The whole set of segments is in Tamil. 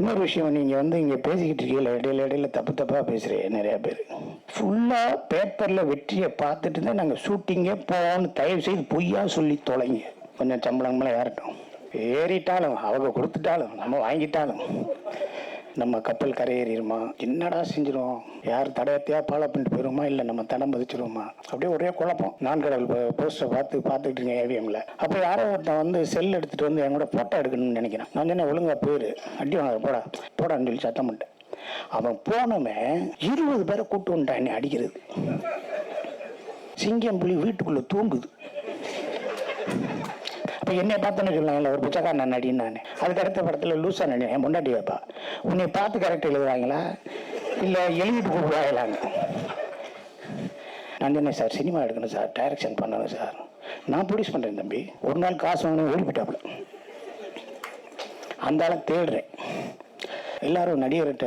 இன்னொரு விஷயம், நீங்கள் வந்து இங்கே பேசிக்கிட்டு இருக்கீங்களா, இடையில தப்பாக பேசுகிறேன். நிறையா பேர் ஃபுல்லாக பேப்பரில் வெற்றியை பார்த்துட்டு தான் நாங்கள் ஷூட்டிங்கே போவோம்னு தயவு செய்து பொய்யா சொல்லி தொலைங்க. கொஞ்சம் சம்பளங்களாம் ஏறட்டும், ஏறிட்டாலும் அவங்க கொடுத்துட்டாலும் நம்ம வாங்கிட்டாலும் நம்ம கப்பல் கரையேறிடுமா, என்னடா செஞ்சிடும், யார் தடயத்தையா ஃபாலோ பண்ணிட்டு போயிருமா, இல்லை நம்ம தடம் பதிச்சிருவோமா, அப்படியே ஒரே குழப்பம். நான் கடவுள் போஸ்டரை பார்த்துக்கிட்டு இருக்கேன் ஏவிஎம்ல. அப்போ யாரோ ஒருத்தன் வந்து செல் எடுத்துகிட்டு வந்து என் கூட ஃபோட்டோ எடுக்கணும்னு நினைக்கிறேன். நான் என்ன ஒழுங்கா போயிரு, அடி வாங்க போடான்னு சொல்லி சத்தம் பண்ணிட்டேன். அவன் போனமே 20 பேரை கூட்டு வந்துட்டான் என்னை அடிக்கிறது. சிங்கம் புலி வீட்டுக்குள்ளே தூங்குது. என்னை பார்த்தோன்னு சொன்னாங்க ஒரு பிச்சைக்காரன் நடின்னு. நான் அதுக்கு அடுத்த படத்தில் லூசா நடி என் முன்னாடி வைப்பா, உன்னை பார்த்து கரெக்டாக எழுதுவாங்களா இல்லை எழுதிட்டு கூப்பிடுவாங்களாங்க. நான் சொன்னேன், சார் சினிமா எடுக்கணும் சார், டைரக்ஷன் பண்ணணும் சார், நான் ப்ரொடியூஸ் பண்ணுறேன் தம்பி. ஒரு நாள் காசு வாங்கணும் ஓடி போயிட்டாப்புல. அந்த ஆளை தேடுறேன். எல்லாரும் நடிகர்கிட்ட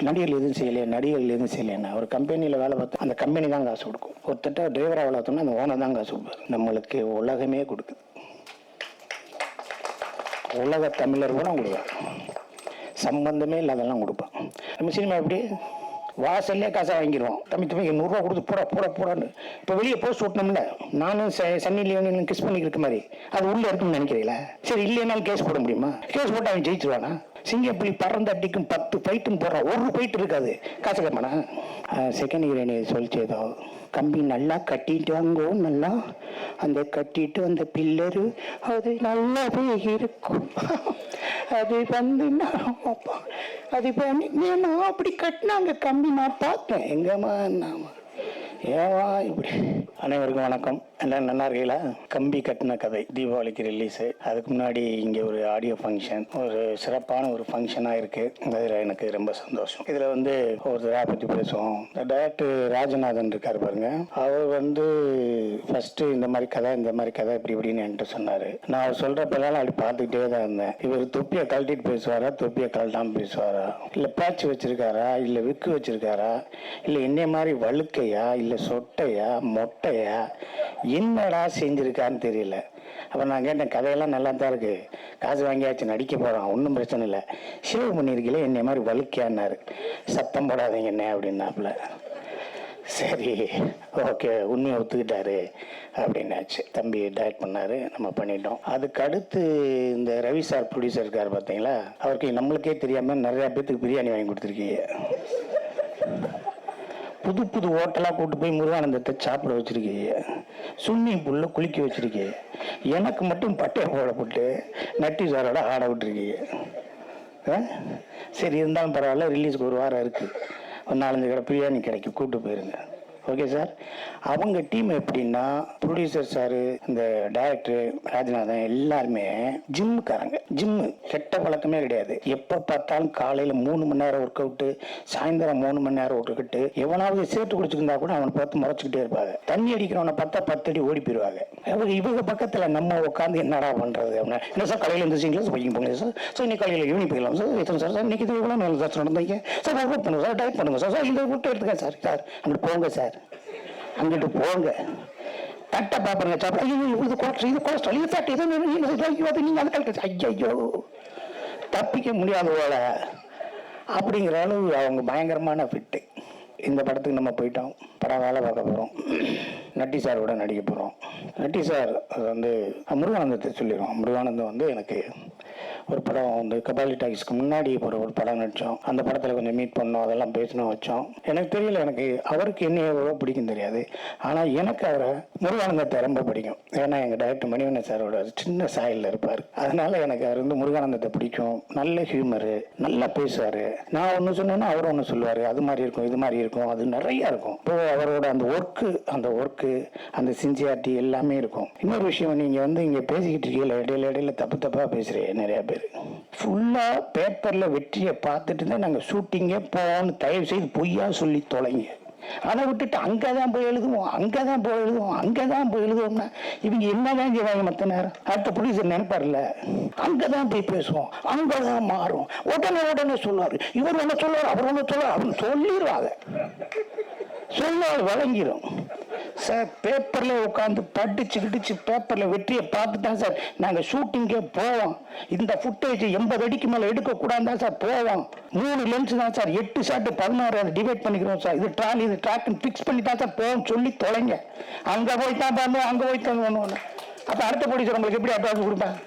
நடிகர்கள் எதுவும் செய்யலைன்னா ஒரு கம்பெனியில் வேலை பார்த்தா அந்த கம்பெனி தான் காசு கொடுக்கும். ஒருத்தட்ட டிரைவராக வளர்த்தோம்னா அந்த ஓனர் தான் காசு கொடுப்பார். நம்மளுக்கு உலகமே கொடுக்குது. உலக தமிழர் கூட கொடுப்பான், சம்பந்தமே இல்லாதெல்லாம் கொடுப்பான். நம்ம சினிமா எப்படி வாசல்லே காசை வாங்கிடுவோம். தம்பி 100 ரூபா கொடுத்து போடான்னு. இப்போ வெளியே போஸ்ட் ஓட்டணும்ல, நானும் சன்னி லியோனும் கிஸ் பண்ணிக்கிற மாதிரி அது உள்ளே இருக்குன்னு நினைக்கிறீங்களா? சரி, இல்லைனாலும் கேஸ் போட முடியுமா? கேஸ் போட்டு அவன் ஜெயிச்சிருவானா? சிங்கப்பள்ளி பறந்து அடிக்கும் 10 ஃபைட்டுன்னு போடுறான், ஒரு ஃபைட் இருக்காது, காசு கேட்பானா? செகண்ட் ஹீரோயினி சொல்லிச்சு ஏதோ, கம்பி நல்லா கட்டிட்டு வாங்கோ, நல்லா அந்த கட்டிட்டு அந்த பில்லரு அது நல்லாவே இருக்கும், அது வந்து அது பண்ணி அப்படி கட்டினாங்க கம்பி, நான் பார்த்தேன். எங்கம்மா ஏவா இப்படி. அனைவருக்கும் வணக்கம். எல்லாம் நல்லா இருக்கீங்களா? கம்பி கட்டின கதை தீபாவளிக்கு ரிலீஸு. அதுக்கு முன்னாடி இங்கே ஒரு ஆடியோ ஃபங்க்ஷன், ஒரு சிறப்பான ஒரு ஃபங்க்ஷனாக இருக்குது. அதில் எனக்கு ரொம்ப சந்தோஷம். இதில் வந்து ஒருத்தராக பற்றி பேசுவோம். டைரக்டர் ராஜநாதன் இருக்கார் பாருங்க, அவர் வந்து ஃபஸ்ட்டு இந்த மாதிரி கதை இப்படி இப்படின்னு என்கிட்ட சொன்னார். நான் அவர் சொல்கிறப்பெல்லாம் அப்படி பார்த்துக்கிட்டே தான் இருந்தேன். இவர் தொப்பியை கழட்டிட்டு பேசுவாரா, தொப்பியை கழட்டாமல் பேசுவாரா, இல்லை பேட்ச் வச்சுருக்காரா, இல்லை விக்கு வச்சுருக்காரா, இல்லை என்னை மாதிரி வழுக்கையா, இல்லை சொட்டையா, மொட்டையா, என்னடா செஞ்சிருக்கான்னு தெரியல. அப்போ நான் கேட்டேன், கதையெல்லாம் நல்லா தான் இருக்கு, காசு வாங்கியாச்சு, நடிக்க போகிறோம், ஒன்றும் பிரச்சனை இல்லை, ஷேவ் பண்ணியிருக்கீங்களே என்னை மாதிரி வலுக்கியான்னாரு. சத்தம் போடாதீங்க என்ன அப்படின்னாப்புல. சரி ஓகே, உண்மையை ஒத்துக்கிட்டாரு அப்படின்னாச்சு. தம்பி டைரக்ட் பண்ணாரு, நம்ம பண்ணிட்டோம். அதுக்கு அடுத்து இந்த ரவி சார் ப்ரொடியூசர் இருக்கார் பார்த்தீங்களா, அவருக்கு நம்மளுக்கே தெரியாமல் நிறையா பேத்துக்கு பிரியாணி வாங்கி கொடுத்துருக்கீங்க. புது ஹோட்டலாக கூட்டு போய் முருகானந்தத்தை சாப்பிட வச்சிருக்கீங்க, ஸ்விம்மிங் பூலில் குளிக்க வச்சிருக்கீங்க, எனக்கு மட்டும் பட்டையை போடப்பட்டு நட்டி சாரோட ஆட விட்டுருக்கீங்க. சரி, இருந்தாலும் பரவாயில்ல, ரிலீஸுக்கு ஒரு வாரம் இருக்குது, ஒரு 4-5 கடை பிரியாணி கிடைக்கும், கூப்பிட்டு போயிருங்க. Okay sir. அவங்க டீம் எப்படின்னா, ப்ரொடியூசர் சாரு, இந்த டைரக்டர் ராஜநாதன் எல்லாருமே ஜிம்முக்காரங்க. ஜிம்மு கெட்ட பழக்கமே கிடையாது. எப்போ பார்த்தாலும் காலையில் 3 மணி நேரம் ஒர்க் அவுட்டு, சாயந்தரம் 3 மணி நேரம் ஒர்க் அவுட்டு. எவனாவது சேர்த்து குடிச்சிருந்தா கூட அவனை பார்த்து முறைச்சிக்கிட்டே இருப்பாங்க. தண்ணி அடிக்கிறவனை பார்த்தா 10 அடி ஓடி போயிடுவாங்க. இவங்க பக்கத்தில் நம்ம உட்காந்து என்னடா பண்ணுறது அப்படின்னா, என்ன சார் காலையில் இருந்துச்சிங்களா, போய்க்கு போங்க சார், சார் இன்னைக்கு காலையில் ஈவினிங் போயிடலாம் சார், எத்தனை சார், இன்னைக்கு இது எவ்வளோ நல்ல சார் நடந்தீங்க சார், ஒர்க் பண்ணுங்க சார், டைட் பண்ணுங்க சார், இந்த விட்டு எடுத்துக்கேன் சார், சார் அங்கிட்டு போங்க சார், அங்கிட்டு போங்க, தட்டை பாப்பருங்க சாப்பிட, இது கொலஸ்ட்ரால், இது ஃபேட், இது நீங்கள் அந்த கலக்க, ஐயோ தப்பிக்க முடியாத போல அப்படிங்கிற அளவு அவங்க பயங்கரமான ஃபிட்டு. இந்த படத்துக்கு நம்ம போயிட்டோம், படம் வேலை பார்க்க போகிறோம், நட்டி சாரோட நடிக்க போகிறோம். நட்டி சார் வந்து முருகானந்தத்தை சொல்லிடுவோம். முருகானந்தம் வந்து எனக்கு ஒரு படம் வந்து கபாலி டாக்ஸ்க்கு முன்னாடி ஒரு படம் நடித்தோம். அந்த படத்தில் கொஞ்சம் மீட் பண்ணோம், அதெல்லாம் பேசணும் வச்சோம். எனக்கு தெரியல, எனக்கு அவருக்கு என்ன எவ்வளோ பிடிக்கும் தெரியாது, ஆனால் எனக்கு அவரை முருகானந்தத்தை ரொம்ப பிடிக்கும். ஏன்னா எங்கள் டைரக்டர் மணிவண்ணன் சாரோட சின்ன சாயலில் இருப்பார். அதனால எனக்கு அவர் வந்து முருகானந்தத்தை பிடிக்கும். நல்ல ஹியூமரு, நல்லா பேசுவார். நான் ஒன்று சொன்னேன்னா அவர் ஒன்று சொல்லுவார், அது மாதிரி இருக்கும், இது மாதிரி இருக்கும், அது நிறையா இருக்கும். இப்போ அவரோட அந்த ஒர்க்கு அந்த சின்சியாரிட்டி எல்லாமே இருக்கும். இன்னொரு விஷயம், நீங்கள் வந்து இங்கே பேசிக்கிட்டு இருக்கீங்களா, இடையில தப்பாக பேசுகிறேன். நிறையா பேர் ஃபுல்லாக பேப்பரில் வெற்றியை பார்த்துட்டு தான் நாங்கள் ஷூட்டிங்கே போவோம்னு தயவு செய்து பொய்யா சொல்லி தொலைங்க. அதை விட்டுட்டு அங்கதான் போய் எழுதுவோம்னா இவங்க என்னதான் செய்வாங்க மற்ற நேரம்? அடுத்த ப்ரொடியூசர் நினைப்பார்ல, அங்கதான் போய் பேசுவோம், அங்கதான் மாறும், உடனே சொல்லுவாரு, இவர் ஒன்று சொல்லுவார், அவர் ஒன்று சொல்லுவார், அப்படின்னு சொல்லிடுவாங்க. சொல்ல வழங்கிடும். சார் பேப்பரில் உட்காந்து படிச்சு கிடிச்சு பேப்பரில் வெற்றியை பார்த்து தான் சார் நாங்கள் ஷூட்டிங்கே போவோம். இந்த ஃபுட்டேஜ் 80 அடிக்கு மேலே எடுக்கக்கூடாது தான் சார் போவோம். 3 லென்ஸ் தான் சார், 8 ஷாட்டு 16 அதை டிவைட் பண்ணிக்கிறோம் சார். இது ட்ராலி இது ட்ராக்குன்னு ஃபிக்ஸ் பண்ணி தான் சார் போவோம் சொல்லி தொலைங்க. அங்கே போய் தான் பண்ணுவோம், அங்கே போய் தான் பண்ணுவோம். அப்போ அடுத்த ப்ரொடியூசர் உங்களுக்கு எப்படி அட்வான்ஸ் கொடுப்பேன்?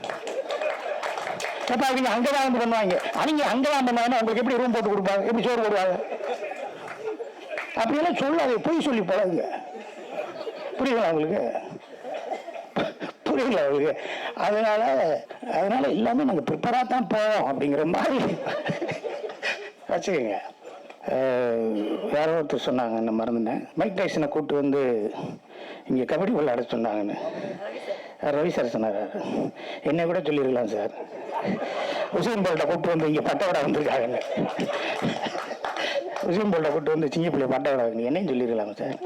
அப்போ அவங்க அங்கே தான் வந்து பண்ணுவாங்க. அவங்க அங்கே தான் பண்ணுவாங்க, உங்களுக்கு எப்படி ரூம் போட்டு கொடுப்பாங்க, எப்படி சோறு போடுவாங்க? அப்படியெல்லாம் சொல்லாது, போய் சொல்லி போடாதுங்க. புரியுங்களா உங்களுக்கு? புரியல அவங்களுக்கு. அதனால எல்லாமே நாங்கள் ப்ரிப்பராக தான் போவோம் அப்படிங்கிற மாதிரி வச்சுக்கோங்க. வேற ஒருத்தர் சொன்னாங்க, என்ன மறந்துட்டேன், மைக் டைசனை கூப்பிட்டு வந்து இங்கே கபடி விளையாட சொன்னாங்கன்னு ரவி சார் சொன்னார். என்னை கூட சொல்லியிருக்கலாம் சார், உசேன் போல்ட்டை கூப்பிட்டு வந்து இங்கே பட்டை விட வந்திருக்காங்கன்னு. உசேன் போல்ட்டை கூப்பிட்டு வந்து சின்ன பிள்ளை பட்டை விட என்னையும் சொல்லியிருக்கலாமா சார்?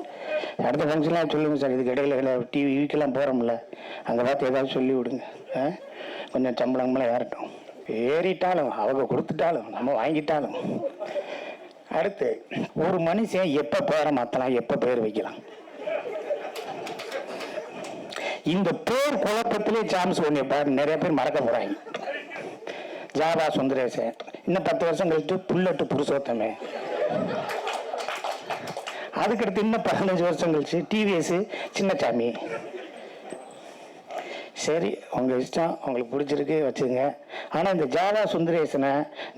அடுத்த ஃபங்க்ஷன்லாம் சொல்லுங்கள் சார். இதுக்கு இடையில டிவி வீக்கெல்லாம் போகிறோம்ல, அங்கே பார்த்து ஏதாவது சொல்லி விடுங்க. கொஞ்சம் சம்பளங்களாம் ஏறட்டும். ஏறிட்டாலும் அவங்க கொடுத்துட்டாலும் நம்ம வாங்கிட்டாலும். அடுத்து, ஒரு மனுஷன் எப்போ பேரை மாற்றலாம், எப்போ பேர் வைக்கலாம்? இந்த பேர் குழப்பத்திலே சான்ஸ் ஒன்று நிறைய பேர் மறக்க போகிறாங்க. ஜாவா சுந்தரேசன், இன்னும் 10 வருஷம் கழிச்சு புல்லட்டு புருஷோத்தமே. அதுக்கடுத்து இன்னும் 15 வருஷம் கழிச்சு டிவிஎஸ் சின்னசாமி. சரி, உங்கள் இஷ்டம், உங்களுக்கு பிடிச்சிருக்கு வச்சுங்க. ஆனால் இந்த ஜாவா சுந்தரேசனை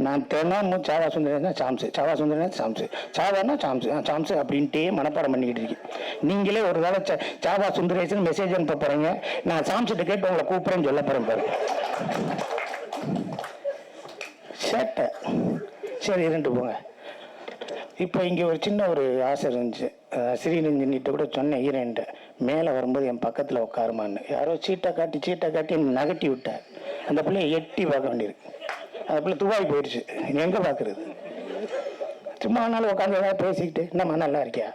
நான் தினமும் ஜாவா சுந்தரேசனா சாம்ஸு, ஜாவா சுந்தரேசன் சாம்ஸு, சாவானா சாம்ஸு, சாம்ஸு அப்படின்ட்டே மனப்பாடம் பண்ணிக்கிட்டு இருக்கேன். நீங்களே ஒரு தடவை ஜாவா சுந்தரேசன் மெசேஜ் அனுப்ப போகிறீங்க, நான் சாம்ஸிட்ட கேட்டு உங்களை கூப்பிட்றேன்னு சொல்ல போகிறேன் பாரு. சேட்டை. சரி, இருந்துட்டு போங்க. இப்போ இங்கே ஒரு சின்ன ஒரு ஆசை இருந்துச்சு. ஸ்ரீரஞ்சனிட்ட கூட சொன்னேன், ஹீரோயின்ட்ட மேலே வரும்போது என் பக்கத்தில் உட்காருமான்னு. யாரோ சீட்டை காட்டி நகட்டி விட்டார். அந்த பிள்ளைய எட்டி பார்க்க வேண்டியிருக்கு. அந்த பிள்ளை துவாய் போயிடுச்சு. எங்கே பார்க்குறது? சும்மா ஆனாலும் உட்காந்து ஏதாவது பேசிக்கிட்டு, என்னம்மா நல்லா இருக்கியா?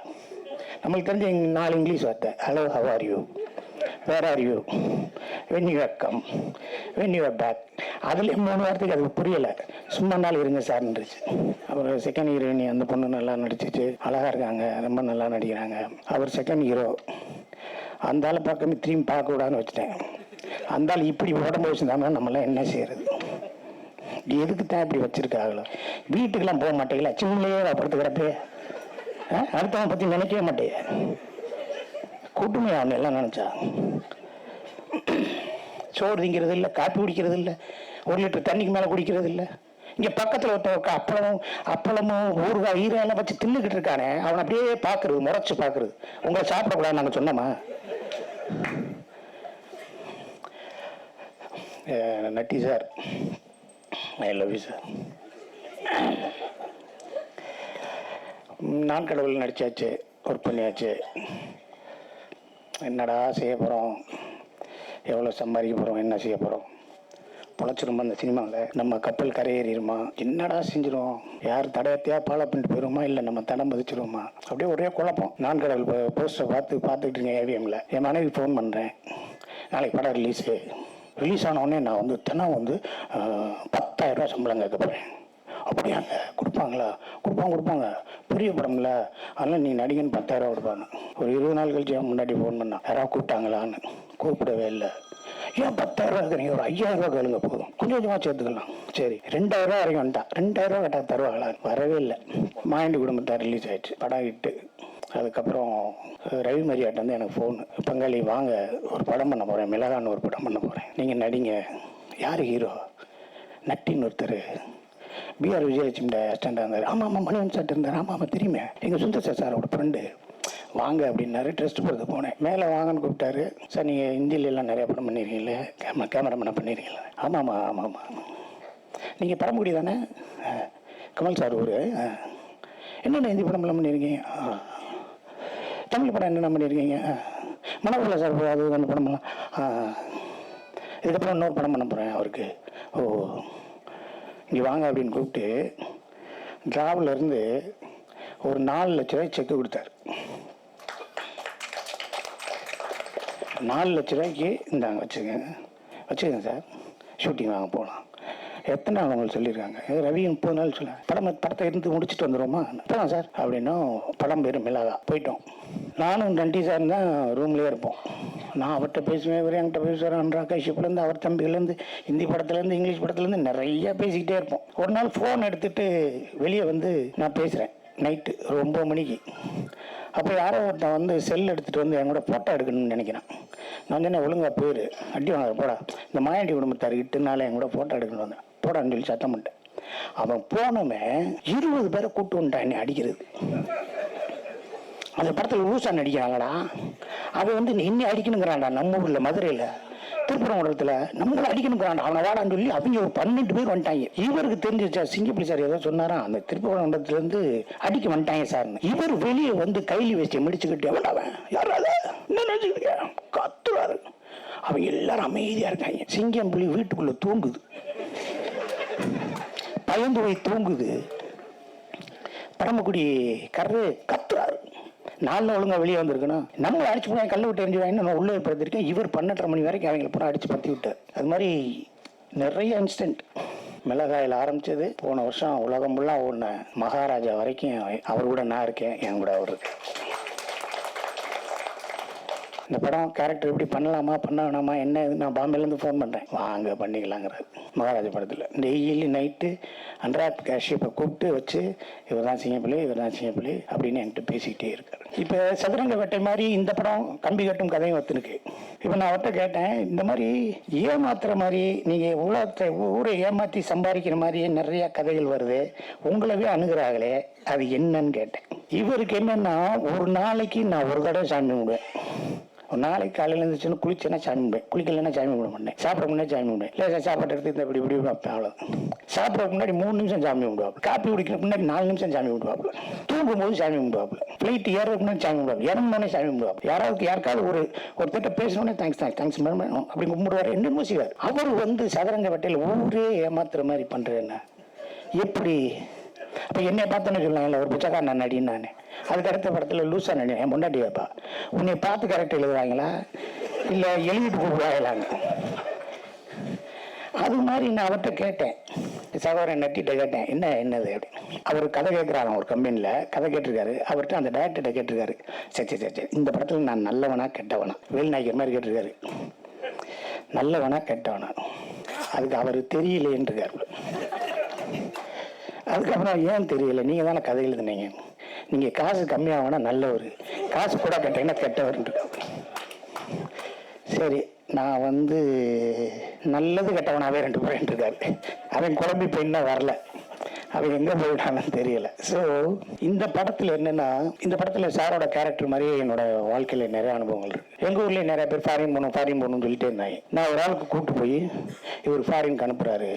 நம்மளுக்கு தெரிஞ்ச 4 இங்கிலீஷ் வார்த்தை. Hello, how are you, where are you, when you are come, when you are back. அதுலேயே 3 வாரத்துக்கு அது புரியலை. சும்மா நாள் இருங்க சார்ன்றுச்சு. அப்புறம் செகண்ட் ஹீரோயினி அந்த பொண்ணு நல்லா நடிச்சிச்சு, அழகாக இருக்காங்க, ரொம்ப நல்லா நடிக்கிறாங்க. அவர் செகண்ட் ஹீரோ. அந்த ஆள் பார்க்கணும் திரும்பி பார்க்கக்கூடாதுன்னு வச்சுட்டேன். அந்த ஆள் இப்படி உடம்பு வச்சுருந்தாங்கன்னா நம்மளாம் என்ன செய்யறது? எதுக்கு தான் இப்படி வச்சிருக்காங்களோ? வீட்டுக்கெல்லாம் போக மாட்டேங்களா? சின்னலையே படுத்து கிடப்பே. அடுத்தவன் பற்றி நினைக்கவே மாட்டேங்க. கூட்டுமையா அவன் எல்லாம் நினச்சா? சோறு திங்கிறது இல்லை, காப்பி குடிக்கிறது இல்லை, 1 லிட்டர் தண்ணிக்கு மேலே குடிக்கிறது இல்லை. இங்கே பக்கத்தில் ஒருத்தன் அப்பளமும் ஊறுகாய் ஈரெல்லாம் வச்சு தின்னுக்கிட்டு இருக்கானே, அவனை அப்படியே பார்க்குறது, முறைச்சி பார்க்குறது. உங்களை சாப்பிடக்கூடாது நாங்கள் சொன்னோமா? Natty sir, I love you sir. நான் கடவுள் நடிச்சாச்சு, ஒர்க் பண்ணியாச்சு. என்னடா செய்ய போகிறோம், எவ்வளோ சம்பாதிக்க போகிறோம், என்ன செய்ய போகிறோம்? பொழைச்சிருமா அந்த சினிமாவில்? நம்ம கப்பல் கரையேறிடுமா? என்னடா செஞ்சிடும்? யார் தடையத்தையா ஃபாலோ பண்ணிட்டு போயிடுமா, இல்லை நம்ம தடம் பதிச்சிருவோமா? அப்படியே ஒரே குழப்பம். நான் கடவுள் போஸ்டரை பார்த்துக்கிட்டு இருக்கேன் ஏவிஎம்மில். என் மனைவி ஃபோன் பண்ணுறேன், நாளைக்கு படம் ரிலீஸ் ஆனவுடனே நான் வந்து தினம் வந்து 10,000 ரூபா சம்பளம் கேட்க போகிறேன். அப்படியாங்க? கொடுப்பாங்க பெரிய படம்ல, அதனால் நீ நடிகன்னு 10,000 ரூபா கொடுப்பாங்க. ஒரு 20 நாள் கழிச்சு முன்னாடி ஃபோன் பண்ணான், யாராவது கூப்பிட்டாங்களான்னு. கூப்பிடவே இல்லை. ஏன் 10,000 ரூபா இருக்கிறீங்க, ஒரு 5,000 ரூபா கேளுங்க போதும், கொஞ்சமாக சேர்த்துக்கலாம். சரி, 2,000 ரூபா வரைக்கும் வந்துட்டான். 2,000 ரூபா கேட்டால் தருவாங்களா? வரவே இல்லை. மாயண்டி குடும்பத்தை ரிலீஸ் ஆயிடுச்சு, படம் ஹிட்டு. அதுக்கப்புறம் ரவி மரியாட்ட வந்து எனக்கு ஃபோனு, பங்காளி வாங்க, ஒரு படம் பண்ண போகிறேன், மிளகான்னு ஒரு படம் பண்ண போகிறேன், நீங்கள் நடிங்க. யார் ஹீரோ? நட்டின்னு ஒருத்தர், பிஆர் விஜயலட்சுமியோட அசிஸ்டண்டாக இருந்தார். ஆமாம், மணிவன் சார் இருந்தார். ஆமாம் தெரியுமே, எங்கள் சுந்தர் சாரோட ஃப்ரெண்டு. வாங்க அப்படின்னாரு. டெஸ்ட் போடுறது போனேன். மேலே வாங்கன்னு கூப்பிட்டாரு. சார் நீங்கள் ஹிந்திலெலாம் நிறையா படம் பண்ணியிருக்கீங்களே, கேமராமேனாக பண்ணியிருக்கீங்களா? ஆமாம். நீங்கள் பரமக்குடி தானே? கமல் சார் ஊர். என்னென்ன ஹிந்தி படம்லாம் பண்ணியிருக்கீங்க? தமிழ் படம் என்னென்ன பண்ணியிருக்கீங்க? மனோகரா சார் அது அந்த படமெல்லாம். இதுக்கப்புறம் இன்னொரு படம் பண்ண போகிறேன் அவருக்கு. ஓ, இங்கே வாங்க அப்படின்னு கூப்பிட்டு ஜாப்லேருந்து ஒரு 4 லட்ச ரூபாய் செக்கு கொடுத்தாரு. 4 லட்ச ரூபாய்க்கு இந்தாங்க வச்சுக்கோங்க சார், ஷூட்டிங் வாங்க போகலாம். எத்தனை நாள் உங்களுக்கு சொல்லியிருக்காங்க? ரவி 30 நாள் சொல்ல. படத்தை இருந்து முடிச்சுட்டு வந்துடுவோமா? போகலாம் சார் அப்படின்னா. படம் பேர் மிளகா. போயிட்டோம். நானும் நண்டி சார் தான் ரூம்லேயே இருப்போம். நான் அவர்கிட்ட பேசுவேன், இவர் என்கிட்ட பேசுவார். அனுராக் கஷ்யப்லேருந்து அவர் தம்பிலேருந்து ஹிந்தி படத்துலேருந்து இங்கிலீஷ் படத்துலேருந்து நிறைய பேசிக்கிட்டே இருப்போம். ஒரு நாள் ஃபோன் எடுத்துகிட்டு வெளியே வந்து நான் பேசுகிறேன் நைட்டு 9 மணிக்கு. அப்போ யாரோ ஒருத்தன் வந்து செல் எடுத்துகிட்டு வந்து என் கூட ஃபோட்டோ எடுக்கணும்னு நினைக்கிறேன். நான் என்ன ஒழுங்காக போயிரு, அடி வாங்க போடா, இந்த மாயாண்டி குடும்பத்தார் 8 நாள் என் கூட ஃபோட்டோ எடுக்கணும் வந்தேன், போடான்னு சொல்லி சத்தம் பண்ணிட்டேன். அவன் போனமே 20 பேரை கூப்பிட்டு வந்துட்டான் என்னை அடிக்கிறது. அந்த படத்தில் லூசான் அடிக்கிறாங்கடா. அவன் வந்து இன்னும் அடிக்கணுங்கிறான்டா. நம்ம ஊரில் மதுரையில் திருப்பரங்குன்றத்தில் நம்மளை அடிக்கணுங்கிறான்டா. அவனை வாடான்னு சொல்லி அவங்க ஒரு 12 பேர் வந்துட்டாங்க. இவருக்கு தெரிஞ்சிச்சா, சிங்கப்பள்ளி சார் ஏதோ சொன்னாரா, அந்த திருப்பரங்குன்றத்துலேருந்து அடிக்க வந்துட்டாங்க சார்னு. இவர் வெளியே வந்து கைலி வேஸ்டியை முடிச்சுக்கிட்டு அவன் யாராவது என்ன நினச்சிக்கிட்டு கத்துறாரு. அவங்க எல்லாரும் அமைதியாக இருக்காங்க. சிங்கம் புலி வீட்டுக்குள்ளே தூங்குது, பயந்து போய் தூங்குது. பரமக்குடி கரு கத்துறாரு. 4 ஒழுங்காக வெளியே வந்திருக்கணும். நம்மளை அடிச்சு போய் கல்லை விட்டு எரிஞ்சுவாங்க. நான் உள்ளே படுத்திருக்கேன். இவர் 12:30 மணி வரைக்கும் அவங்களை பூரா அடித்து பற்றி விட்டார். அது மாதிரி நிறைய இன்சிடென்ட். மிளகாயில் ஆரம்பித்தது போன வருஷம் உலகம் ஃபுல்லாக ஓடின மகாராஜா வரைக்கும் அவர் கூட நான் இருக்கேன், என் கூட அவர் இருக்கு. இந்த படம் கேரக்டர் எப்படி பண்ணலாமா பண்ண வேணாமா என்ன நான் பாம்பேலேருந்து ஃபோன் பண்ணுறேன், வாங்க பண்ணிக்கலாங்கிறாரு. மகாராஜா படத்தில் டெய்லி நைட்டு அனுராக் கஷ்யப்பை கூப்பிட்டு வச்சு இவர் தான் சிங்கப்பள்ளி, இவர் தான் சிங்கப்பள்ளி அப்படின்னு என்கிட்ட பேசிக்கிட்டே இருக்காரு. இப்போ சதுரங்க வேட்டை மாதிரி இந்த படம் கம்பி கட்டும் கதையும் ஒத்துனுக்கு. இப்போ நான் அவர்கிட்ட கேட்டேன், இந்த மாதிரி ஏமாத்துற மாதிரி நீங்கள் உலகத்தை ஊரை ஏமாற்றி சம்பாதிக்கிற மாதிரியே நிறைய கதைகள் வருது, உங்களவே அணுகிறாங்களே அது என்னன்னு கேட்டேன். இவருக்கு என்னன்னா, ஒரு நாளைக்கு நான் ஒரு தடவை சாமி கும்பிடுவேன். ஒரு நாளைக்கு காலையில் இருந்துச்சுன்னா குளிச்சேன்னா சாமி கும்பிடுவேன், குளிக்கலன்னா சாமி கும்பிட மாட்டேன், சாப்பிட முன்னாடி சாமி கும்பிடுவேன். இல்லை சாப்பாடு எடுத்து இந்த இப்படி இப்படி வைப்பேன், அவ்வளோ. சாப்பிட்றதுக்கு முன்னாடி 3 நிமிஷம் சாமி கும்பிடுவாப்புல, காப்பி குடிக்கிறதுக்கு முன்னாடி 4 நிமிஷம் சாமி கும்பிடுவாப்புல, தூங்கும் போது சாமி கும்பிடுவாப்புல, ஃப்ளைட் ஏறதுக்கு முன்னாடி சாமி கும்பிடுவாப்பு, இறங்கினோடனே சாமி கும்பிடுவாப்பு, யாருக்காவது ஒருத்தட்ட பேசணுன்னே தேங்க்ஸ் மேடம் அப்படி கும்பிடுவார், என்னமோ செய்வார். அவர் வந்து சதுரங்க வேட்டையில் ஊரே ஏமாத்துற மாதிரி பண்ணுறேன்னா எப்படி? அப்போ என்னை பார்த்தோன்னு சொன்னாங்கல்ல ஒரு பிச்சைக்காரன் நடின்னு. நான் அதுக்கு அடுத்த படத்தில் லூசா நடி என் முன்னாடி வைப்பா, உன்னை பார்த்து கரெக்டாக எழுதுவாங்களா இல்லை எழுதிட்டு கூப்பிடுவாங்களாங்க. அது மாதிரி நான் அவர்கிட்ட கேட்டேன், சகோதரன் நட்டிகிட்ட கேட்டேன், என்னது அப்படின்னு. அவர் கதை கேட்குறாங்க, ஒரு கம்பெனியில் கதை கேட்டிருக்காரு. அவர்கிட்ட அந்த டேரக்டர்கிட்ட கேட்டிருக்காரு, சரி இந்த படத்தில் நான் நல்லவனா கெட்டவனா, வேல்நாயகர் மாதிரி கேட்டிருக்காரு, நல்லவனா கெட்டவனா. அதுக்கு அவர் தெரியலேன்றிருக்காரு. அதுக்கப்புறம் ஏன் தெரியல, நீங்கள் தானே கதை எழுதுனீங்க, நீங்கள் காசு கம்மியாகனா நல்லவர், காசு கூட கட்டிங்கன்னா கெட்டவர். சரி நான் வந்து நல்லது கெட்டவனாவே 2 பேர் இருக்காரு. அவன் குழம்பி போயின்னா வரல, அவன் எங்கே போயிட்டான்னு தெரியல. ஸோ இந்த படத்தில் என்னென்னா, இந்த படத்தில் சாரோட கேரக்டர் மாதிரியே என்னோட வாழ்க்கையில் நிறைய அனுபவங்கள் இருக்குது. எங்கள் ஊர்லேயே நிறைய பேர் ஃபாரின் போகணும்னு சொல்லிட்டே இருந்தாங்க. நான் ஒரு ஆளுக்கு கூப்பிட்டு போய், இவர் ஃபாரினுக்கு அனுப்புகிறாரு,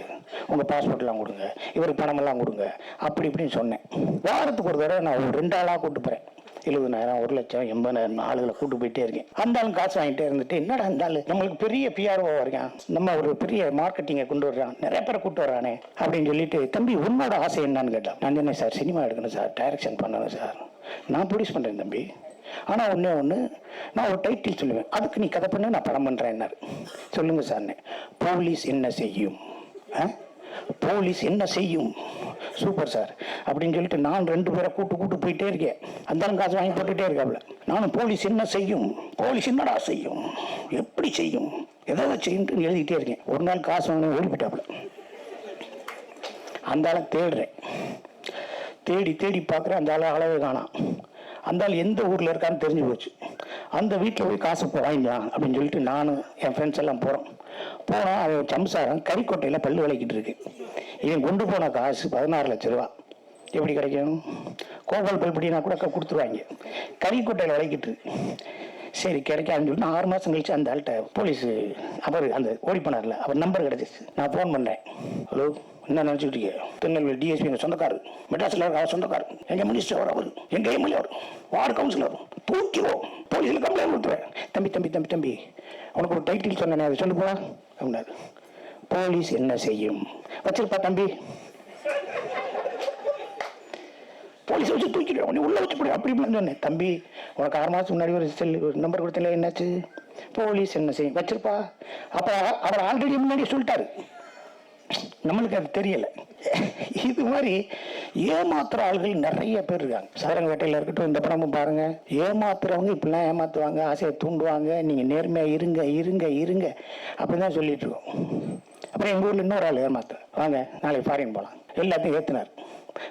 உங்கள் பாஸ்போர்ட்லாம் கொடுங்க, இவருக்கு பணமெல்லாம் கொடுங்க அப்படி இப்படின்னு சொன்னேன். வாரத்துக்கு ஒரு தடவை நான் ஒரு 2 ஆளாக கூப்பிட்டு போகிறேன். 70,000 1 லட்சம் 80,000 ஆளுகளை கூட்டு போயிட்டே இருக்கேன். அந்த ஆளும் காசு வாங்கிட்டே இருந்துட்டு, என்னடா அந்த ஆளு நம்மளுக்கு பெரிய பிஆர்ஓ இருக்கான், நம்ம ஒரு பெரிய மார்க்கெட்டிங்கை கொண்டு வர்றான், நிறைய பேரை கூட்டு வர்றானே அப்படின்னு சொல்லிட்டு, தம்பி உன்னோட ஆசை என்னன்னு கேட்டான். நான் சொன்னேன், சார் சினிமா எடுக்கணும் சார், டைரக்ஷன் பண்ணணும் சார், நான் ப்ரொடியூஸ் பண்ணுறேன் தம்பி, ஆனால் ஒன்று நான் ஒரு டைட்டில் சொல்லுவேன், அதுக்கு நீ கதை பண்ண நான் படம் பண்ணுறேன். சொல்லுங்க சார்னு. போலீஸ் என்ன செய்யும், போலீஸ் என்ன செய்யும், சூப்பர் சார் அப்படின்னு சொல்லிட்டு நான் 2 பேரை கூட்டு போயிட்டே இருக்கேன். அந்தாலும் காசு வாங்கி போட்டுகிட்டே இருக்காப்புல. நானும் போலீஸ் என்ன செய்யும், போலீஸ் என்னடா செய்யும், எப்படி செய்யும், எதாவது செய்யும் எழுதிக்கிட்டே இருக்கேன். ஒரு நாள் காசு வாங்க ஓடி போயிட்டாப்புல. அந்த ஆளை தேடுறேன், தேடி பார்க்குறேன், அந்த ஆளை அளவே காணாம். அந்த ஆள் எந்த ஊரில் இருக்கான்னு தெரிஞ்சு போச்சு. அந்த வீட்டில் போய் காசு வாங்கிக்கலாம் அப்படின்னு சொல்லிட்டு நானும் என் ஃப்ரெண்ட்ஸ் எல்லாம் போனால் அவன் சம்சாரம் கறிக்கோட்டையில் பல்லு விளக்கிட்டு இருக்கு. இவன் கொண்டு போன காசு 16 லட்ச ரூபா. எப்படி கிடைக்கும், கோபால் பல்படினா கூட கொடுத்துருவாங்க, கறிக்கோட்டையில் விளக்கிட்டு இருக்கு. சரி கிடைக்காதுன்னு சொல்லிட்டு 6 மாதம் கழிச்சு அந்த ஆள்கிட்ட போலீஸு அவர் அந்த ஓடி போனார்ல, அவர் நம்பர் கிடச்சிச்சு. நான் ஃபோன் பண்ணுறேன், ஹலோ என்ன நினச்சிக்கிட்டு இருக்கேன், திருநெல்வேலி டிஎஸ்பி எங்கள் சொந்தக்காரர், மெட்ராஸில் இருக்க சொந்தக்காரர், எங்கள் மினிஸ்டர் அவர், எங்கள் எம்எல்ஏ அவர், வார்டு கவுன்சிலர், தூக்கிடுவோம், போலீஸில் கம்ப்ளைண்ட் கொடுத்துருவேன். தம்பி உனக்கு ஒரு டைட்டில் சொன்னேன், அதை சொல்லி போனா அப்படின்னாரு. போலீஸ் என்ன செய்யும் வச்சிருப்பா தம்பி, போலீஸ் வச்சு தூக்கிடுவோம், நீ உள்ள வச்சு போடு அப்படி இப்படின்னு சொன்னேன். தம்பி உனக்கு 6 மாதத்துக்கு முன்னாடி ஒரு நம்பர் கொடுத்தல, என்னாச்சு, போலீஸ் என்ன செய்யும் வச்சிருப்பா. அப்போ அவர் ஆல்ரெடி முன்னாடி சொல்லிட்டாரு, நம்மளுக்கு அது தெரியல. இது மாதிரி ஏமாத்துற ஆள்கள் நிறைய பேர் இருக்காங்க. சதுரங்கவேட்டையில் இருக்கட்டும், இந்த படமும் பாருங்க. ஏமாத்துறவங்க இப்படிலாம் ஏமாத்துவாங்க, ஆசையை தூண்டுவாங்க. நீங்க நேர்மையா இருங்க இருங்க இருங்க அப்படிதான் சொல்லிட்டு இருக்கோம். அப்புறம் எங்க ஊர்ல இன்னொரு ஆள் ஏமாத்த, வாங்க நாளைக்கு ஃபாரின் போகலாம், எல்லாத்தையும் ஏத்துனார்.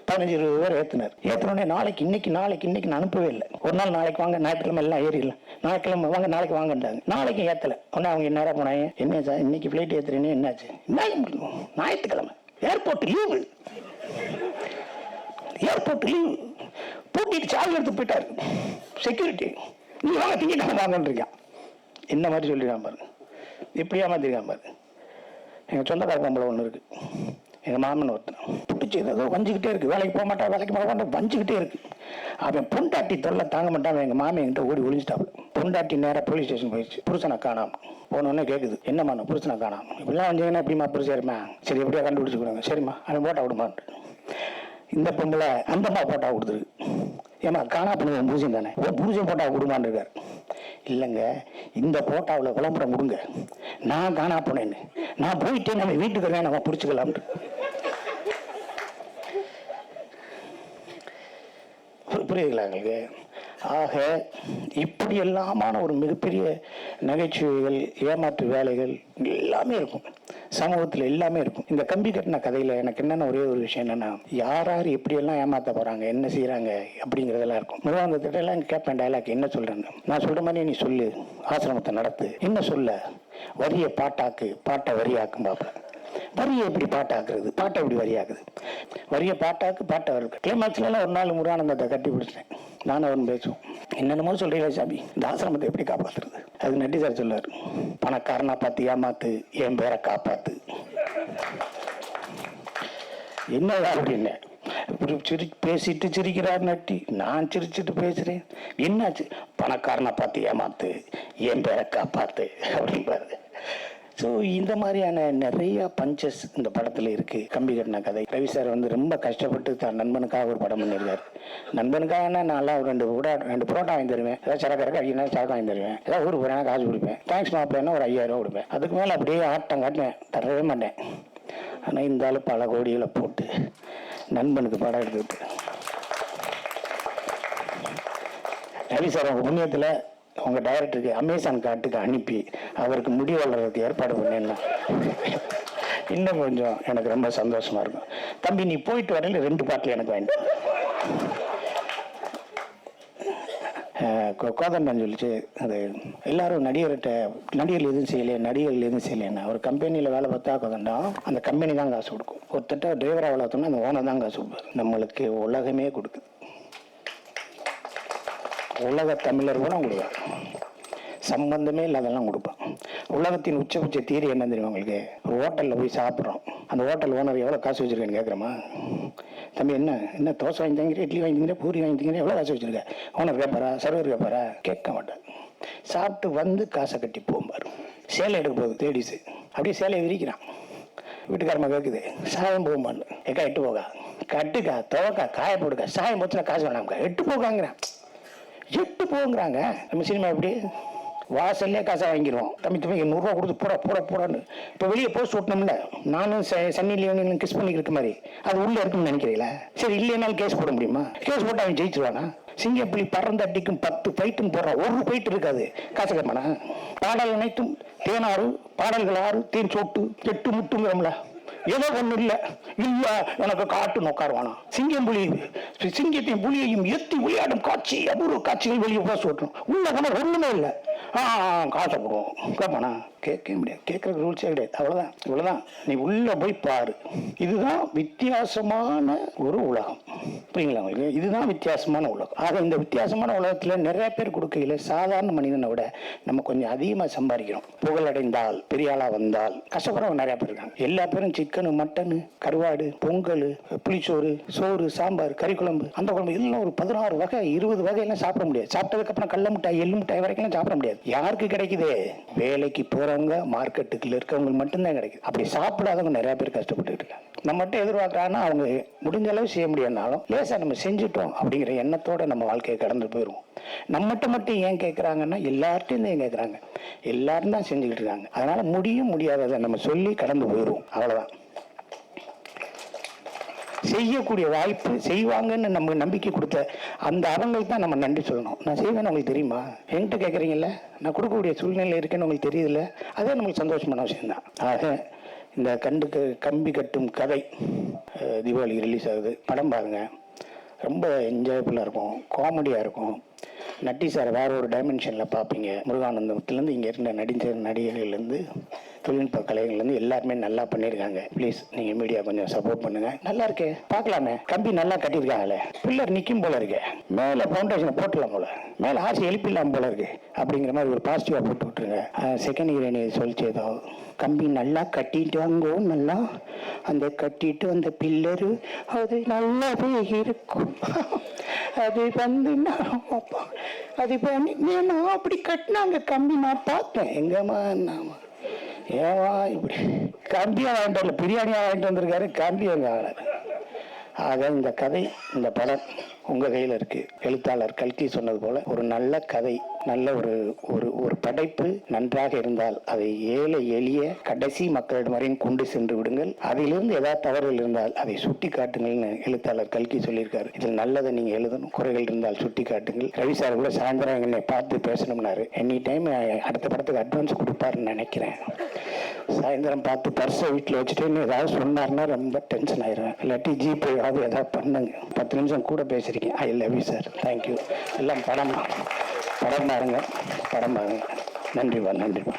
15-20 பேர் ஏத்துனார். ஏத்தனோடனே நாளைக்கு இன்னைக்கு நான் அனுப்பவே இல்லை. ஒரு நாள் நாளைக்கு வாங்க, ஞாயிற்றுக்கிழமை எல்லாம் ஏறிடலாம், ஞாயிற்றுக்கிழமை வாங்க நாளைக்கு வாங்கன்றாங்க. நாளைக்கு ஏத்தல. உடனே அவங்க என்ன போனாங்க, என்ன சார் இன்னைக்கு ஃபிளைட் ஏத்துறீங்க, என்னாச்சு? ஞாயிற்றுக்கிழமை ஏர்போர்ட் லீவு, பூட்டிட்டு சாவி எடுத்து போயிட்டாரு செக்யூரிட்டி. நீங்க வாங்க திங்கக்கிழமை வாங்கன்றிருக்கான். என்ன மாதிரி சொல்லிருக்கான் பாருங்க, எப்படி ஏமாத்திருக்கான் பாருங்க. எங்க சொந்தக்கார பொம்பளை ஒன்று இருக்கு, எங்க மாமன் ஒருத்தன் பிடிச்சி ஏதோ வஞ்சிக்கிட்டே இருக்கு, வேலைக்கு போக மாட்டா வஞ்சிக்கிட்டே இருக்கு. அவன் பொண்டாட்டி தொல்லை தாங்க மாட்டான். எங்க மாமன் என்கிட்ட ஓடி ஒளிஞ்சிட்டாப்புல. பொண்டாட்டி நேரம் போலீஸ் ஸ்டேஷன் போயிடுச்சு. புருஷனை காணாம. போனோடனே கேட்குது, என்னம்மா புருஷனை காணாம, இப்படிலாம் வந்தீங்கன்னா எப்படிமா புருஷன் இருமா? சரி எப்படியா கண்டுபிடிச்சு கொடுங்க. சரிம்மா அவன் போட்டா விடுமான். இந்த பொம்பளை அந்தம்மா போட்டா கொடுத்துருக்கு. ஏமா காணா பண்ணுங்க புருஷன் தானே, புருஷன் போட்டா கொடுமான் இருக்காரு. இல்லைங்க, இந்த போட்டாவில் விளம்பரம் கொடுங்க, நான் காணா போனேன்னு, நான் போயிட்டே நம்ம வீட்டுக்கு நம்ம பிடிச்சிக்கலாம். புரியுதுங்களா எங்களுக்கு? ஆக இப்படி எல்லாமான ஒரு மிகப்பெரிய நகைச்சுவைகள், ஏமாற்று வேலைகள் எல்லாமே இருக்கும் சமூகத்தில், எல்லாமே இருக்கும். இந்த கம்பி கட்டின கதையில எனக்கு என்னென்ன ஒரே ஒரு விஷயம் என்னன்னா, யார் யார் எப்படியெல்லாம் ஏமாத்த போறாங்க, என்ன செய்யறாங்க அப்படிங்கிறதெல்லாம் இருக்கும். அந்த திட்டம் கேட்பேன், டைலாக் என்ன சொல்றேன்னு. நான் சொல்ற மாதிரி நீ சொல்லு, ஆசிரமத்தை நடத்து, என்ன சொல்ல, வரிய பாட்டாக்கு, பாட்டை வரியாக்கும் பாப்ப. வரியை எப்படி பாட்டாக்குறது, பாட்டை எப்படி வரியாக்குது, வரிய பாட்டாக்கு, பாட்டை வருது. கிளைமாக்ஸ்ல எல்லாம் ஒரு நாள் முருகானந்தத்தை கட்டி பிடிச்சேன், நானும் அவன் பேசுவோம். என்னென்னமோ சொல்றீங்களா சாமி, இந்த ஆசிரமத்தை எப்படி காப்பாத்துறது? அது நட்டி சார் சொல்லாரு, பணக்காரனா பார்த்து ஏமாத்து, என் பேரை காப்பாத்து. என்னடா அப்படின்னு பேசிட்டு சிரிக்கிறார் நட்டி. நான் சிரிச்சுட்டு பேசுறேன், என்னாச்சு? பணக்காரனை பார்த்து ஏமாத்து, என் பேரை காப்பாத்து அப்படின்பாரு. ஸோ இந்த மாதிரியான நிறைய பஞ்சஸ் இந்த படத்தில் இருக்கு. கம்பி கட்டின கதை. ரவி சார் ரொம்ப கஷ்டப்பட்டு தான் நண்பனுக்காக ஒரு படம் பண்ணியிருக்காரு. நண்பனுக்காக நல்லா ஒரு ரெண்டு புரோட்டா வாங்கி தருவேன், ஏதாவது சரக்கு அடினா சரக்கு வாங்கி தருவேன், ஏதாவது ஊருக்கு போறேன்னா காசு கொடுப்பேன், தேங்க்ஸ் மாப்பிள்ளைன்னா ஒரு 5000 ரூபா கொடுப்பேன். அதுக்கு மேலே அப்படியே ஆட்டம் காட்டினேன், தரவே மாட்டேன். ஆனால் இந்த ஆளு பல கோடிகளை போட்டு நண்பனுக்கு படம் எடுத்துக்கிட்டு, ரவி சார் உங்க புண்ணியத்தில் உங்க டைரக்டருக்கு அமேசான் காட்டுக்கு அனுப்பி அவருக்கு முடி வளர்றதுக்கு ஏற்பாடு பண்ணேன்னா இன்னும் கொஞ்சம் எனக்கு ரொம்ப சந்தோஷமா இருக்கும். தம்பி நீ போயிட்டு வரையில 2 பாட்டில் எனக்கு வேண்டாம். கோதம்பன் சொல்லிச்சு, அது எல்லாரும் நடிகர்கள் எதுவும் செய்யலைன்னா ஒரு கம்பெனியில் வேலை பார்த்தா கோதண்டம் அந்த கம்பெனி தான் காசு கொடுக்கும். ஒருத்தட்ட டிரைவராக வளர்த்தோம்னா அந்த ஓனர் தான் காசு கொடுப்பாரு. நம்மளுக்கு உலகமே கொடுக்குது, உலக தமிழர் கூட கொடுப்பார், சம்பந்தமே இல்லாதெல்லாம் கொடுப்பான். உலகத்தின் உச்சபட்ச தீரி என்ன தெரியும் உங்களுக்கு? ஒரு ஹோட்டலில் போய் சாப்பிட்றோம், அந்த ஹோட்டல் ஓனர் எவ்வளோ காசு வச்சிருக்கேன்னு கேட்குறோமா? தம்பி என்ன தோசை வாங்கி தங்கிற, இட்லி வாங்கி தங்கிற, பூரி வாங்கி தங்கிற, எவ்வளோ காசு வச்சிருக்க? ஓனர் கேட்பாரா? சர்வர் கேட்பாரா? கேட்க மாட்டார். சாப்பிட்டு வந்து காசை கட்டி போகும்பாரு. சேலை எடுக்க போகுது லேடிஸு, அப்படியே சேலையை விரிக்கிறான். வீட்டுக்காரமா கேட்குது, சாயம் போகுமான்னு. ஏக்கா எட்டு போகா, கட்டுக்கா, துவக்கா, காய போடுக்கா, சாயம் போச்சுன்னா காசு வேணாம்க்கா, எட்டு போகாங்கிறான். எட்டு போங்கிறாங்க. நம்ம சினிமா எப்படி வாசல்லே காசை வாங்கிடுவோம். தம்பி 100 ரூபா கொடுத்து போடான்னு. இப்போ வெளியே போஸ்ட் ஓட்டணும்ல, நானும் சன்னி லியோனும் கிஸ் பண்ணிக்கிற மாதிரி அது உள்ள இருக்குன்னு நினைக்கிறீங்களா? சரி இல்லைனாலும் கேஸ் போட முடியுமா? கேஸ் போட்டு அவன் ஜெயிச்சுருவானா? சிங்கப்புலி பறந்தட்டிக்கும் 10 ஃபைட்டுன்னு போடுறான், ஒரு ஃபைட் இருக்காது, காசு கேட்பானா? பாடல் அனைத்தும் தேனாறு, பாடல்கள் 6, தேன் சோட்டு 8 முட்டுங்கிறோம்ல, ஏதோ ஒண்ணு இல்ல எனக்கு காட்டு நோக்காருவானா? சிங்கத்தையும் புலியையும் எத்தி விளையாடும் காட்சி, அபூர்வ காட்சிகள் வெளியே போஸ்ட் ஓட்டணும். உள்ள போனா ஒண்ணுமே இல்லை, காசை போடுவோம். கேட்பானா? கேட்க முடியாது, கேட்கற ரூல்ஸே கிடையாது. அவ்வளவுதான், இவ்வளவுதான். நீ உள்ள போய் பாரு. இதுதான் வித்தியாசமான ஒரு உலகம். புரியுங்களா உங்களுக்கு? இதுதான் வித்தியாசமான உலகம். ஆக இந்த வித்தியாசமான உலகத்துல நிறைய பேர் கொடுக்கையில சாதாரண மனிதனை விட நம்ம கொஞ்சம் அதிகமா சம்பாதிக்கிறோம். புகழடைந்தால், பெரிய ஆளா வந்தால் கஷ்டப்படுறவங்க நிறைய பேர் இருக்காங்க. எல்லா பேரும் சிக்கனு, மட்டனு, கருவாடு, பொங்கல், புளிச்சோறு, சோறு, சாம்பார், கறி குழம்பு, அந்த குழம்பு, இதெல்லாம் ஒரு 16 வகை 20 வகையெல்லாம் சாப்பிட முடியாது. சாப்பிட்டதுக்கு அப்புறம் கடல மிட்டாய், எள்ளு மிட்டாய் வரைக்கும் சாப்பிட முடியாது. யாருக்கு கிடைக்குது? வேலைக்கு போறவங்க, மார்க்கெட்டுக்குள்ள இருக்கவங்க மட்டும்தான் கிடைக்குது. அப்படி சாப்பிடாதவங்க நிறைய பேர் கஷ்டப்பட்டு இருக்காங்க. நம்ம மட்டும் எதிர்பார்க்கறாங்கன்னா அவங்க முடிஞ்ச அளவு செய்ய முடியாதுனாலும் லேசா நம்ம செஞ்சுட்டோம் அப்படிங்கிற எண்ணத்தோட நம்ம வாழ்க்கையை கடந்து போயிடுவோம். நம்மகிட்ட மட்டும் ஏன் கேட்கறாங்கன்னா எல்லார்ட்டையும் தான் கேட்கறாங்க, எல்லாரும் தான் செஞ்சுக்கிட்டு இருக்காங்க. அதனால முடியாததை நம்ம சொல்லி கடந்து போயிடுவோம். அவ்வளவுதான். செய்யக்கூடிய வாய்ப்பு, செய்வாங்கன்னு நம்ம நம்பிக்கை கொடுத்த அந்த அவங்களுக்கு தான் நம்ம நன்றி சொல்லணும். நான் செய்வேன்னு உங்களுக்கு தெரியுமா? என்கிட்ட கேட்குறீங்கல்ல, நான் கொடுக்கக்கூடிய சூழ்நிலை இருக்குன்னு உங்களுக்கு தெரியுதுல்ல, அதே நம்மளுக்கு சந்தோஷமான விஷயம்தான். ஆக இந்த கம்பி கட்டும் கதை தீபாவளிக்கு ரிலீஸ் ஆகுது. படம் பாருங்க, ரொம்ப என்ஜாயபுல்லாக இருக்கும், காமெடியாக இருக்கும். நட்டி சார் வேற ஒரு டைமென்ஷனில் பார்ப்பீங்க. முருகானந்தத்துலேருந்து இங்கே இருந்த நடிகர்கள்லேருந்து தொழில்நுட்ப கலைகள்லேருந்து எல்லாருமே நல்லா பண்ணியிருக்காங்க. ப்ளீஸ் நீங்கள் மீடியா கொஞ்சம் சப்போர்ட் பண்ணுங்கள். நல்லா இருக்கே, பார்க்கலாமே. கம்பி நல்லா கட்டியிருக்காங்களே, பில்லர் நிற்கும் போல இருக்கு, மேலே ஃபவுண்டேஷனை போட்டலாம் போல, மேலே ஆசை எழுப்பிடலாம் போல இருக்கு அப்படிங்கிற மாதிரி ஒரு பாசிட்டிவாக போட்டு விட்டுருங்க. செகண்ட் ஹீரோயினி சொல்லிச்சு ஏதோ, கம்பி நல்லா கட்டிட்டு அங்கோ நல்லா அந்த கட்டிட்டு அந்த பில்லரு அது நல்லாவே இருக்கும். அது வந்து அது பண்ணி அப்படி கட்டினாங்க கம்பி, நான் பார்த்தேன். எங்கம்மா ஏவா இப்படி கம்பியை வாங்கிட்டு வரல, பிரியாணியாக வாங்கிட்டு வந்திருக்காரு, கம்பி எங்க ஆகலை. ஆக இந்த கதை, இந்த படம் உங்கள் கையில் இருக்குது. எழுத்தாளர் கல்கி சொன்னது போல் ஒரு நல்ல கதை, நல்ல ஒரு படைப்பு நன்றாக இருந்தால் அதை ஏழை எளிய கடைசி மக்களிடம் வரையும் கொண்டு சென்று விடுங்கள். அதிலிருந்து ஏதாவது தவறுகள் இருந்தால் அதை சுட்டி காட்டுங்கள்னு எழுத்தாளர் கல்கி சொல்லியிருக்காரு. இதில் நல்லதை நீங்கள் எழுதணும், குறைகள் இருந்தால் சுட்டி காட்டுங்கள். ரவி சார் கூட சாயந்தரம் என்னை பார்த்து பேசணும்னாரு. எனி டைம் அடுத்த படத்துக்கு அட்வான்ஸ் கொடுப்பாருன்னு நினைக்கிறேன். சாயந்தரம் பார்த்து பர்ஸை வீட்டில் வச்சுட்டு ஏதாவது சொன்னார்னா ரொம்ப டென்ஷன் ஆயிடுவேன். இல்லாட்டி ஜிபே ஏதாவது பண்ணுங்க. 10 நிமிஷம் கூட பேசுறீங்க. ஐ லவ் யூ சார், தேங்க்யூ. எல்லாம் படம் பாருங்க, படம் பாருங்க. நன்றிப்பா, நன்றிப்பா.